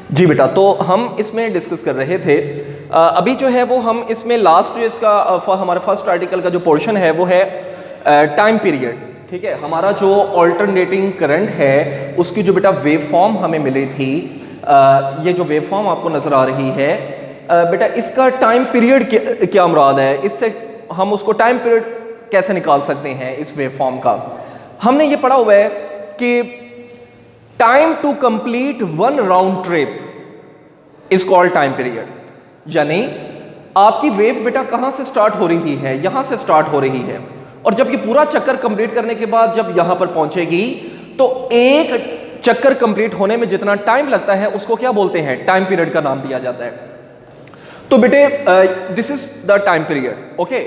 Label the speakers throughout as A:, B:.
A: जी बेटा, तो हम इसमें डिस्कस कर रहे थे अभी जो है वो हम इसमें लास्ट जो इसका हमारा फर्स्ट आर्टिकल का जो पोर्शन है वो है टाइम पीरियड। ठीक है, हमारा जो ऑल्टरनेटिंग करंट है उसकी जो बेटा वेव फॉर्म हमें मिली थी, ये जो वेव फॉर्म आपको नज़र आ रही है बेटा, इसका टाइम पीरियड क्या मुराद है, इससे हम उसको टाइम पीरियड कैसे निकाल सकते हैं इस वेव फॉर्म का। हमने ये पढ़ा हुआ है कि time to complete one round trip is called time period, यानी आपकी वेव बेटा कहां से स्टार्ट हो रही है, यहां से स्टार्ट हो रही है, और जब ये पूरा चक्कर कंप्लीट करने के बाद जब यहां पर पहुंचेगी तो एक चक्कर कंप्लीट होने में जितना टाइम लगता है उसको क्या बोलते हैं, टाइम पीरियड का नाम दिया जाता है। तो बेटे this is the time period. Okay,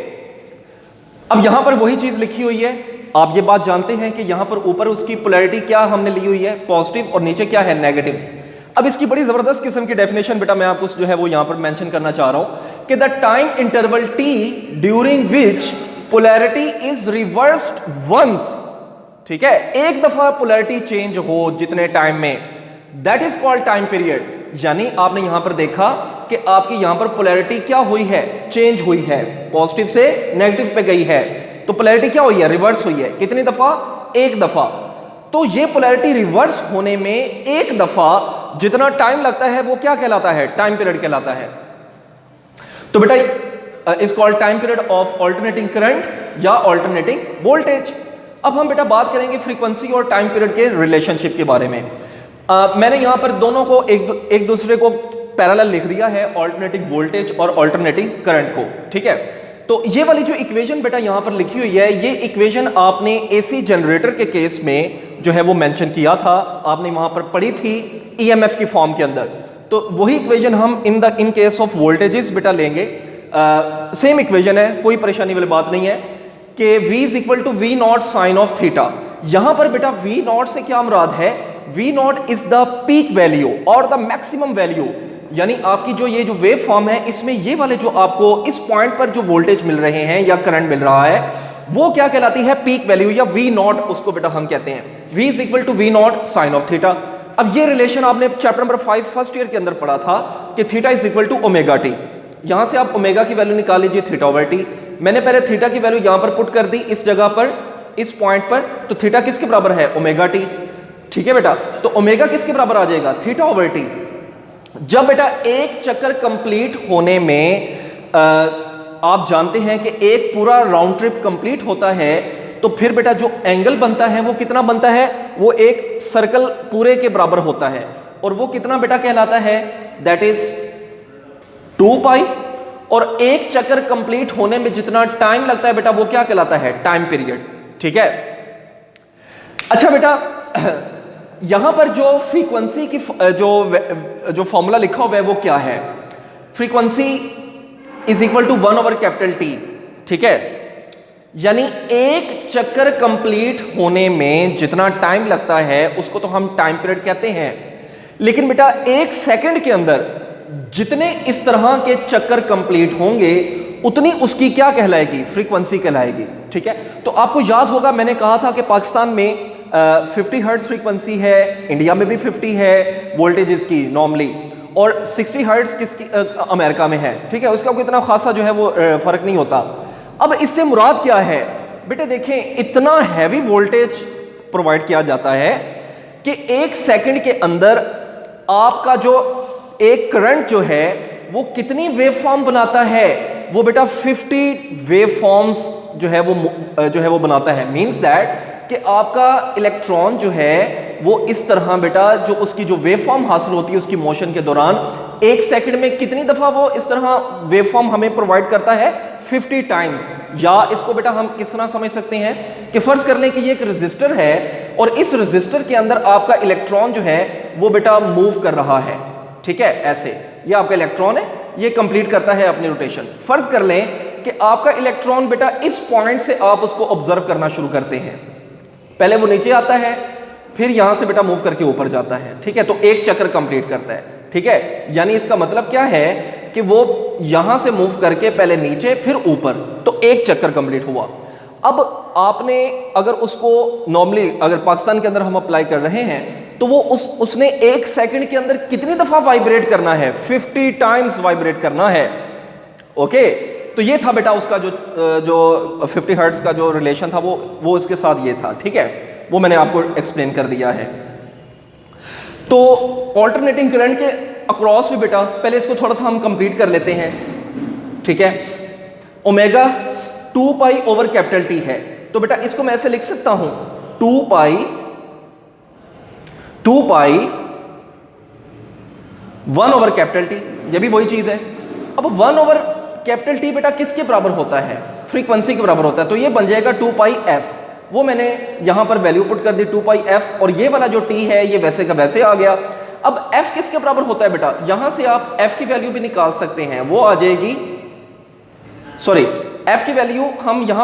A: अब यहां पर वही चीज लिखी हुई है, आप ये बात जानते हैं कि यहां पर ऊपर उसकी पोलैरिटी क्या हमने ली हुई है, पॉजिटिव, और नीचे क्या है, नेगेटिव। अब इसकी बड़ी जबरदस्त किस्म की डेफिनेशन बेटा मैं आपको जो है वो यहां पर मेंशन करना चाह रहा हूं कि the time interval t during which polarity is reversed once. ठीक है, एक दफा पोलैरिटी चेंज हो जितने टाइम में, that is called time period. यानी आपने यहां पर देखा कि आपकी यहां पर पोलैरिटी क्या हुई है, चेंज हुई है, पॉजिटिव से नेगेटिव पे गई है, तो पोलैरिटी क्या हुई है, रिवर्स हुई है। कितनी दफा, एक दफा। तो ये पोलैरिटी रिवर्स होने में एक दफा जितना टाइम लगता है वो क्या कहलाता है, टाइम पीरियड कहलाता है। तो बेटा is called time period of alternating current या ऑल्टरनेटिंग वोल्टेज। अब हम बेटा बात करेंगे फ्रीक्वेंसी और टाइम पीरियड के रिलेशनशिप के बारे में। मैंने यहां पर दोनों को एक दूसरे को पैरेलल लिख दिया है, ऑल्टरनेटिंग वोल्टेज और ऑल्टरनेटिंग करंट को। ठीक है, तो ये वाली जो इक्वेशन बेटा यहां पर लिखी हुई है, ये इक्वेशन आपने एसी जनरेटर के केस में जो है वो मेंशन किया था, आपने वहां पर पढ़ी थी ईएमएफ की फॉर्म के अंदर। तो वही इक्वेशन हम इन केस ऑफ वोल्टेजेस बेटा लेंगे। सेम इक्वेशन है, कोई परेशानी वाली बात नहीं है कि V is equal to v naught sine of theta. यहां पर बेटा वी नॉट से क्या मुराद है, v naught is the peak value और द मैक्सिमम वैल्यू, यानी आपकी जो ये जो वेव फॉर्म है इसमें ये वाले जो आपको इस पॉइंट पर जो वोल्टेज मिल रहे हैं या करंट मिल रहा है वो क्या कहलाती है, पीक वैल्यू या वी नॉट, उसको बेटा हम कहते हैं V is equal to v naught sine of theta. अब ये रिलेशन आपने चैप्टर नंबर 5 फर्स्ट ईयर के अंदर पढ़ा था कि theta is equal to omega t. यहां से आप ओमेगा की वैल्यू निकाल लीजिए, थीटा ओवर टी। मैंने पहले थीटा की वैल्यू यहां पर पुट कर दी इस जगह पर, इस पॉइंट पर, तो थीटा किसके बराबर है, ओमेगा टी। ठीक है बेटा, तो ओमेगा किसके बराबर आ जाएगा, थीटा ओवर टी। जब बेटा एक चक्कर कंप्लीट होने में आप जानते हैं कि एक पूरा राउंड ट्रिप कंप्लीट होता है, तो फिर बेटा जो एंगल बनता है वो कितना बनता है, वो एक सर्कल पूरे के बराबर होता है, और वो कितना बेटा कहलाता है, दैट इज 2 पाई। और एक चक्कर कंप्लीट होने में जितना टाइम लगता है बेटा वो क्या कहलाता है, टाइम पीरियड। ठीक है, अच्छा बेटा यहां पर जो फ्रीक्वेंसी की जो फॉर्मूला लिखा हुआ है वो क्या है, frequency is equal to 1 over capital t. ठीक है, यानी एक चक्कर कंप्लीट होने में जितना टाइम लगता है उसको तो हम टाइम पीरियड कहते हैं, लेकिन बेटा एक सेकंड के अंदर जितने इस तरह के चक्कर कंप्लीट होंगे उतनी उसकी क्या कहलाएगी, फ्रीक्वेंसी कहलाएगी। ठीक है, तो आपको याद होगा मैंने कहा था कि पाकिस्तान में 50 हर्ट्ज फ्रीक्वेंसी है, इंडिया में भी 50 है वोल्टेजेस की नॉर्मली, और 60 हर्ट्ज किसकी अमेरिका में है। ठीक है, उसका कोई इतना खासा जो है वो फर्क नहीं होता। अब इससे मुराद क्या है बेटे, देखें इतना हैवी वोल्टेज प्रोवाइड किया जाता है कि एक सेकंड के अंदर आपका जो एक करंट जो है वो कितनी वेव फॉर्म बनाता है, वो बेटा 50 वेव फॉर्म्स जो है वो बनाता है। मींस दैट कि आपका इलेक्ट्रॉन जो है वो इस तरह बेटा जो उसकी जो वेव फॉर्म हासिल होती है उसकी मोशन के दौरान एक सेकंड में कितनी दफा वो इस तरह वेव फॉर्म हमें प्रोवाइड करता है, 50 टाइम्स। या इसको बेटा हम किस तरह समझ सकते हैं कि फर्ज कर लें कि ये एक रेजिस्टर है और इस रेजिस्टर के अंदर आपका इलेक्ट्रॉन जो है वो बेटा मूव कर रहा है। ठीक है, ऐसे ये आपका इलेक्ट्रॉन है, ये कंप्लीट करता है अपनी रोटेशन। फर्ज कर लें कि आपका इलेक्ट्रॉन बेटा इस पॉइंट से आप उसको ऑब्जर्व करना शुरू करते हैं, पहले वो नीचे आता है फिर यहां से बेटा मूव करके ऊपर जाता है। ठीक है, तो एक चक्कर कंप्लीट करता है। ठीक है, यानी इसका मतलब क्या है कि वो यहां से मूव करके पहले नीचे फिर ऊपर, तो एक चक्कर कंप्लीट हुआ। अब आपने अगर उसको नॉर्मली अगर पाकिस्तान के अंदर हम अप्लाई कर रहे हैं तो वो उसने 1 सेकंड के अंदर कितनी दफा वाइब्रेट करना है? 50 टाइम्स वाइब्रेट करना है। ओके, तो ये था बेटा उसका जो 50 हर्ट्ज का जो रिलेशन था वो इसके साथ ये था। ठीक है, वो मैंने आपको एक्सप्लेन कर दिया है। तो ऑल्टरनेटिंग करंट के अक्रॉस भी बेटा पहले इसको थोड़ा सा हम कंप्लीट कर लेते हैं। ठीक है, omega 2 pi over capital T है, तो बेटा इसको मैं ऐसे लिख सकता हूं 2 पाई 1 ओवर कैपिटल टी, ये भी वही चीज है। अब 1 ओवर कैपिटल टी बेटा किसके बराबर होता है? फ्रीक्वेंसी के बराबर होता है, तो ये बन जाएगा 2 पाई एफ। वो मैंने यहां पर वैल्यू पुट कर दी 2 पाई एफ, और ये वाला जो टी है ये वैसे का वैसे आ गया। अब एफ किसके बराबर होता है बेटा? यहां से आप एफ की वैल्यू भी निकाल सकते हैं, वो आ जाएगी, सॉरी एफ की वैल्यू हम यहां